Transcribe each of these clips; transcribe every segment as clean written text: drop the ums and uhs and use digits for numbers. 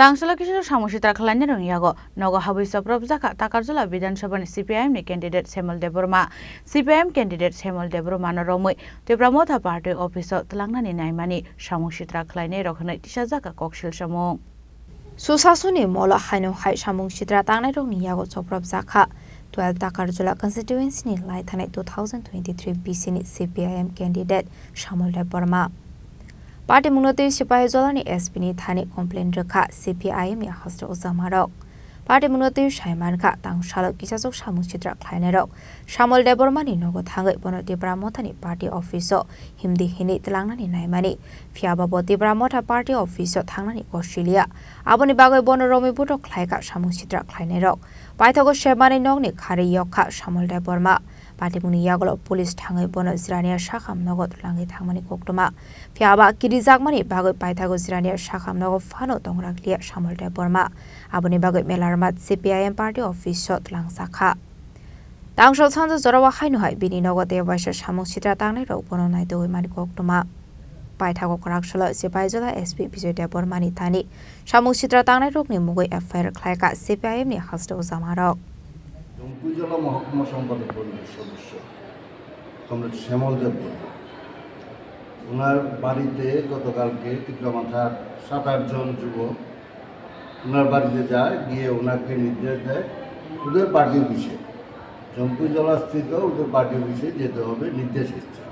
Tangsala kisah samusitra khalanya rong yago nogo habi saprab zaka takarjula Vidansabha CPIM ni candidate Semol Deborma CPIM candidate Semol Deborma no romoi Tebramotha party office telangna ni naimani samusitra khalanya rokhnai tisha zaka kokshil samung Susasuni mola haino hai samusitra tangnai rong ni yago saprab zaka 12 takarjula constituency ni lai thanai 2023 BC ni CPIM candidate Semol Deborma Party Munoti Sipai Zolani Espini Thani complaint Raka CPIM ni Hostel Zamarok. Party Munoti Shaimanka Tang Shalok Kisasok Samusitra Klainerok. Semol Deborma ni Nogo Tangai Bonoti Bramota ni Party Office Himdi Hini Telangna ni Naimani. Fiaba Boti Bramota Party Office Tangna ni Australia. Aboni Bagoi Bono Romi Buto Klaika Samusitra Klainerok. Paithago Shemani Nog ni Khari Yoka Semol Deborma. Party muni yagolo police thangai bono zirania shakham nogot langi thangmani koktoma fiaba kirizakmani bagoi paithago zirania shakham nogo phano tongraklia Semol Deborma aboni bagoi melarmat CPIM party office shot lang sakha tangshol sanjo jorawa khainu hai bini nogote waisa samusitra tangnai ro bono nai doi mani koktoma paithago koraksholo Sipaijala SP Bijoy Deborma ni thani samusitra tangnai rokni mugoi FIR khlaika CPIM ni hostel zamarok উপজেলা মহকুমা সম্পাদক পরিষদের সদস্য comrade শ্যামল দেব ওনার বাড়িতে গতকালকে তীব্রমাথার 7-8 জন যুবক ওনার বাড়িতে যায় গিয়ে ওনাকে নির্দেশ দেয় ওদের পার্টি অফিসে জম্পুজলা স্থিত ওদের পার্টি অফিসে যেতে হবে নির্দেশ এসেছে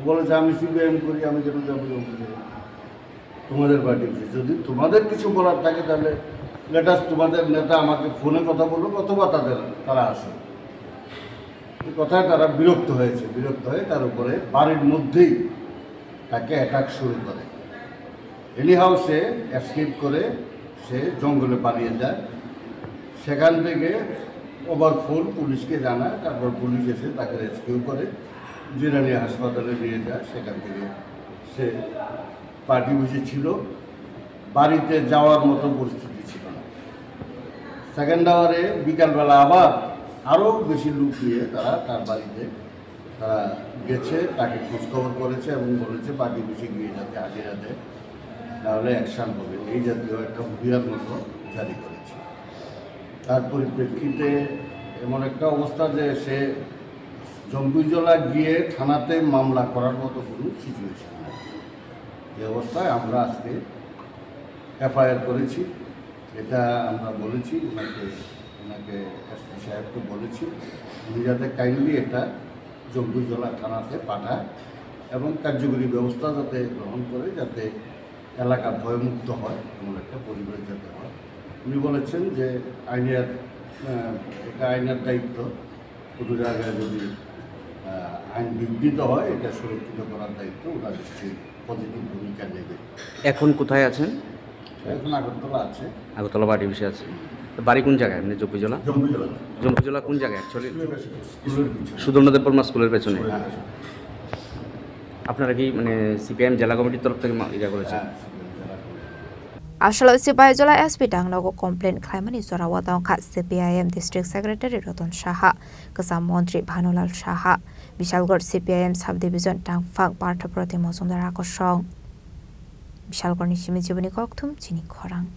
বলে যে আমি সিপিএম করি আমি কেন যাবো তোমাদের পার্টি অফিসে যদি তোমাদের কিছু বলার থাকে তাহলে লেটাস তোমাদের নেতা আমাকে ফোনে কথা বলুক অথবা তারা আসে এই কথায় তারা বিরক্ত হয়ে তার উপরে বাড়ির মধ্যেই তাকে অ্যাটাক শুরু করে এনিহাউ সে এসকেপ করে সে জঙ্গলে পালিয়ে যায় সেখান থেকে ওভারফুল পুলিশকে জানায় তারপর পুলিশ এসে তাকে রেস্কিউ করে জিরানি হাসপাতালে নিয়ে যায় সেখান থেকে সে পার্টি অফিসে ছিল বাড়িতে যাওয়ার মতো পরিস্থিতি ছিল না সেকেন্ড আওয়ারে বিকালবেলা আবার আরও বেশি লোক নিয়ে তারা তার বাড়িতে তারা গেছে তাকে খোঁজখবর করেছে এবং বলেছে পার্টি অফিসে গিয়ে যাতে হাজিরা দেয় তাহলে অ্যাকশান হবে এই জাতীয় একটা হুঁশিয়ার মতো জারি করেছে তার পরিপ্রেক্ষিতে এমন একটা অবস্থা যে সে জম্পুজলা গিয়ে থানাতে মামলা করার মতো কোনো সিচুয়েশন নেই এই অবস্থায় আমরা আজকে এফআইআর করেছি এটা আমরা বলেছি ওনাকে এসপি সাহেবকে বলেছি উনি যাতে কাইন্ডলি এটা জম্পুজলা থানাতে পাঠায় এবং কার্যকরী ব্যবস্থা যাতে গ্রহণ করে যাতে এলাকা ভয়মুক্ত হয় এমন একটা পরিবেশ যাতে হয় উনি বলেছেন যে এটা আইনের দায়িত্ব কোনো জায়গায় যদি আইন বিঘ্নিত হয় এটা সুরক্ষিত করার দায়িত্ব ওরা নিশ্চয়ই পজিটিভ ভূমিকা নেবে এখন কোথায় আছেন এখন আগরতলা আছে আগরতলা বাড়ি বসে আছে বাড়ি কোন জায়গায় মানে জম্পুজলা কোন জায়গায় অ্যাকচুয়ালি সুদর্ণ দেববর্মা স্কুলের পেছনে আপনারা কি মানে সিপিআইএম জেলা কমিটির তরফ থেকে এটা করেছেন Asal Sipaijala SP Tangnogo complaint Klaimani Zorawa Dongka CPIM District Secretary Roton Shaha Kesam Montri Bhanulal Shaha Bishalgor CPIM Subdivision Tangfang Partha Proti Mosundara Kosong Bishalgor Nishimi Jibuni Koktum Chini Korang